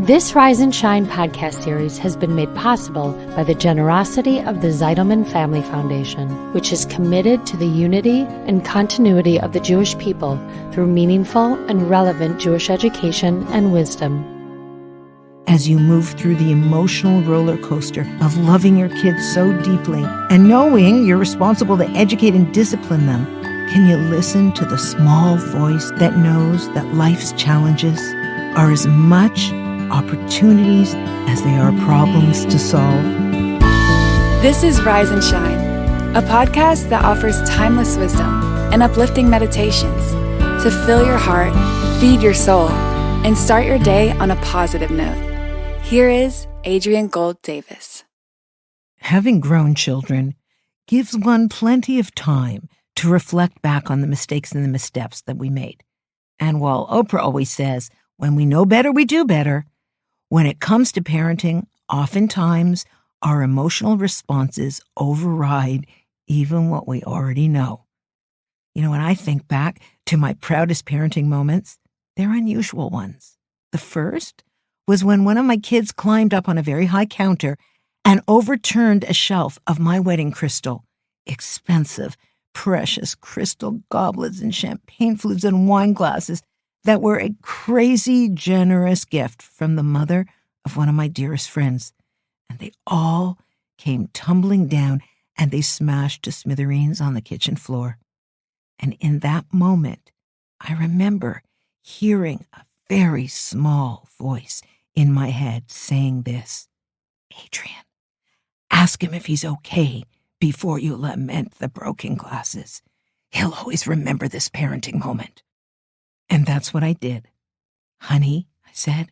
This Rise and Shine podcast series has been made possible by the generosity of the Zeidelman Family Foundation, which is committed to the unity and continuity of the Jewish people through meaningful and relevant Jewish education and wisdom. As you move through the emotional roller coaster of loving your kids so deeply and knowing you're responsible to educate and discipline them, can you listen to the small voice that knows that life's challenges are as much opportunities as they are problems to solve? This is Rise and Shine, a podcast that offers timeless wisdom and uplifting meditations to fill your heart, feed your soul, and start your day on a positive note. Here is Adrienne Gold Davis. Having grown children gives one plenty of time to reflect back on the mistakes and the missteps that we made. And while Oprah always says, when we know better, we do better, when it comes to parenting, oftentimes our emotional responses override even what we already know. You know, when I think back to my proudest parenting moments, they're unusual ones. The first was when one of my kids climbed up on a very high counter and overturned a shelf of my wedding crystal. Expensive, precious crystal goblets and champagne flutes and wine glasses that were a crazy, generous gift from the mother of one of my dearest friends. And they all came tumbling down and they smashed to smithereens on the kitchen floor. And in that moment, I remember hearing a very small voice in my head saying this: Adrienne, ask him if he's okay before you lament the broken glasses. He'll always remember this parenting moment. And that's what I did. Honey, I said,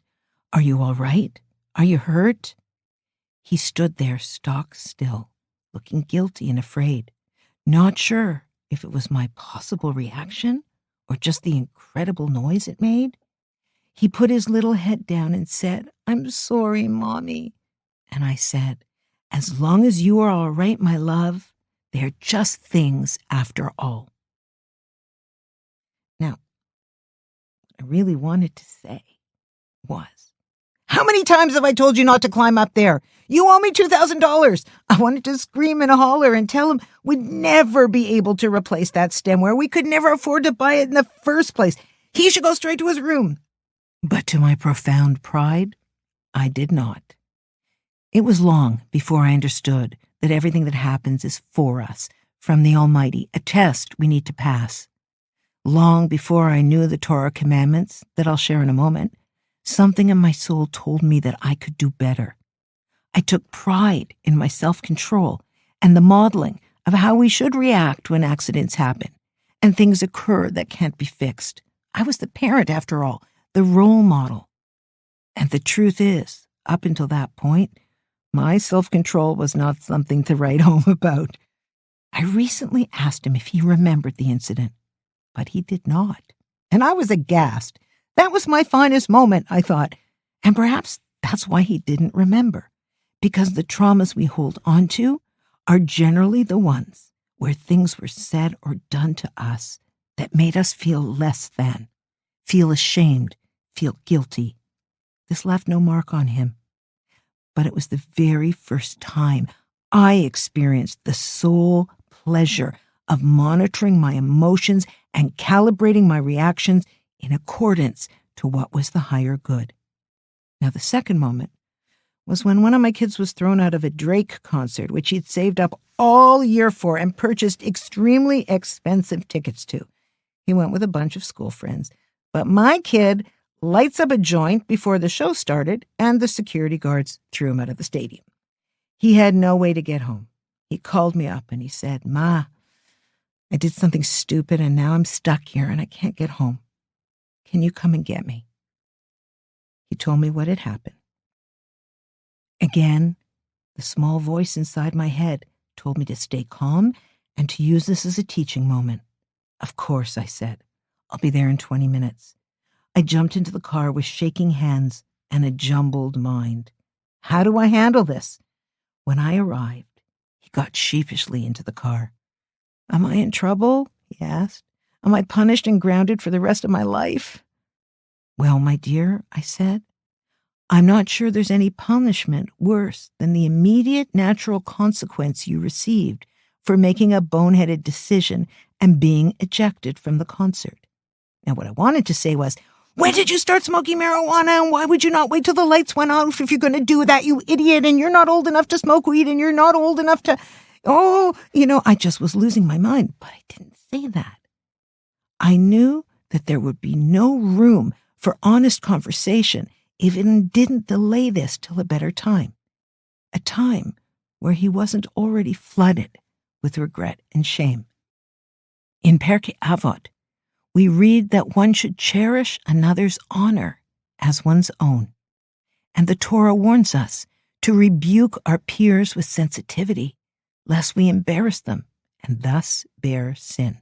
are you all right? Are you hurt? He stood there stock still, looking guilty and afraid, not sure if it was my possible reaction or just the incredible noise it made. He put his little head down and said, I'm sorry, Mommy. And I said, as long as you are all right, my love, they're just things after all. Now, what I really wanted to say was, how many times have I told you not to climb up there? You owe me $2,000. I wanted to scream and holler and tell him we'd never be able to replace that stemware. We could never afford to buy it in the first place. He should go straight to his room. But to my profound pride, I did not. It was long before I understood that everything that happens is for us, from the Almighty, a test we need to pass. Long before I knew the Torah commandments that I'll share in a moment, something in my soul told me that I could do better. I took pride in my self-control and the modeling of how we should react when accidents happen and things occur that can't be fixed. I was the parent, after all, the role model. And the truth is, up until that point, my self-control was not something to write home about. I recently asked him if he remembered the incident, but he did not. And I was aghast. That was my finest moment, I thought. And perhaps that's why he didn't remember, because the traumas we hold on to are generally the ones where things were said or done to us that made us feel less than, feel ashamed, feel guilty. This left no mark on him. But it was the very first time I experienced the sole pleasure of monitoring my emotions and calibrating my reactions in accordance to what was the higher good. Now, the second moment was when one of my kids was thrown out of a Drake concert, which he'd saved up all year for and purchased extremely expensive tickets to. He went with a bunch of school friends, but my kid lights up a joint before the show started, and the security guards threw him out of the stadium. He had no way to get home. He called me up and he said, Ma, I did something stupid and now I'm stuck here and I can't get home. Can you come and get me? He told me what had happened. Again, the small voice inside my head told me to stay calm and to use this as a teaching moment. Of course, I said. I'll be there in 20 minutes. I jumped into the car with shaking hands and a jumbled mind. How do I handle this? When I arrived, he got sheepishly into the car. Am I in trouble? He asked. Am I punished and grounded for the rest of my life? Well, my dear, I said, I'm not sure there's any punishment worse than the immediate natural consequence you received for making a boneheaded decision and being ejected from the concert. Now, what I wanted to say was, when did you start smoking marijuana, and why would you not wait till the lights went off if you're going to do that, you idiot, and you're not old enough to smoke weed, and you're not old enough to... I just was losing my mind, but I didn't say that. I knew that there would be no room for honest conversation if it didn't delay this till a better time, a time where he wasn't already flooded with regret and shame. In Pirkei Avot, we read that one should cherish another's honor as one's own, and the Torah warns us to rebuke our peers with sensitivity, lest we embarrass them and thus bear sin.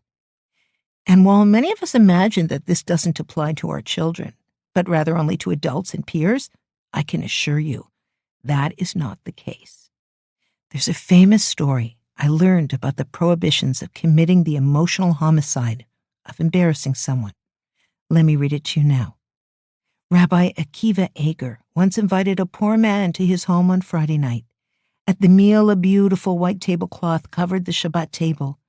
And while many of us imagine that this doesn't apply to our children, but rather only to adults and peers, I can assure you that is not the case. There's a famous story I learned about the prohibitions of committing the emotional homicide of embarrassing someone. Let me read it to you now. Rabbi Akiva Eger once invited a poor man to his home on Friday night. At the meal, a beautiful white tablecloth covered the Shabbat table.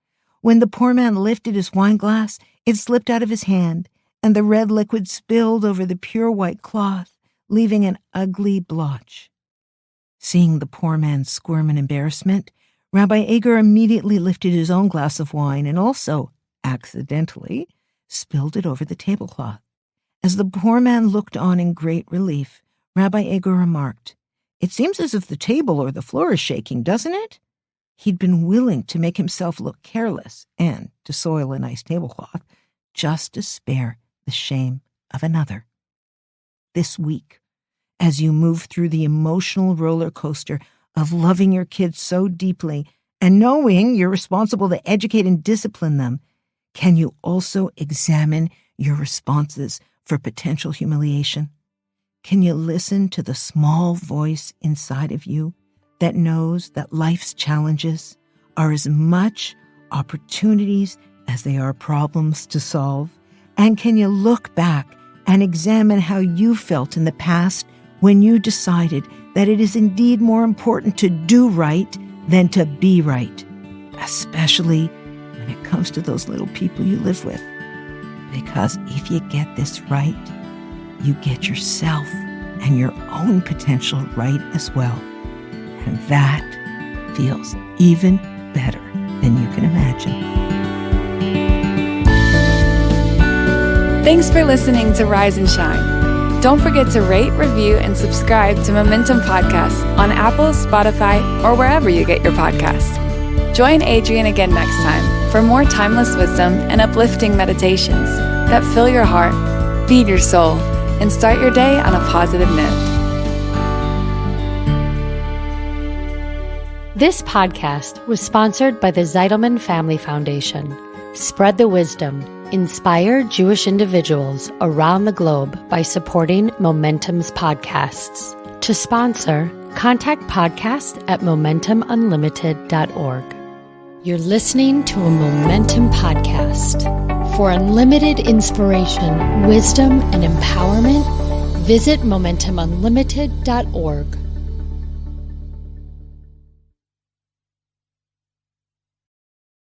When the poor man lifted his wine glass, it slipped out of his hand, and the red liquid spilled over the pure white cloth, leaving an ugly blotch. Seeing the poor man squirm in embarrassment, Rabbi Eger immediately lifted his own glass of wine and also, accidentally, spilled it over the tablecloth. As the poor man looked on in great relief, Rabbi Eger remarked, "It seems as if the table or the floor is shaking, doesn't it?" He'd been willing to make himself look careless and to soil a nice tablecloth just to spare the shame of another. This week, as you move through the emotional roller coaster of loving your kids so deeply and knowing you're responsible to educate and discipline them, can you also examine your responses for potential humiliation? Can you listen to the small voice inside of you that knows that life's challenges are as much opportunities as they are problems to solve? And can you look back and examine how you felt in the past when you decided that it is indeed more important to do right than to be right, especially when it comes to those little people you live with? Because if you get this right, you get yourself and your own potential right as well. And that feels even better than you can imagine. Thanks for listening to Rise and Shine. Don't forget to rate, review, and subscribe to Momentum Podcasts on Apple, Spotify, or wherever you get your podcasts. Join Adrienne again next time for more timeless wisdom and uplifting meditations that fill your heart, feed your soul, and start your day on a positive note. This podcast was sponsored by the Zeidelman Family Foundation. Spread the wisdom. Inspire Jewish individuals around the globe by supporting Momentum's podcasts. To sponsor, contact podcast@momentumunlimited.org. You're listening to a Momentum podcast. For unlimited inspiration, wisdom, and empowerment, visit momentumunlimited.org.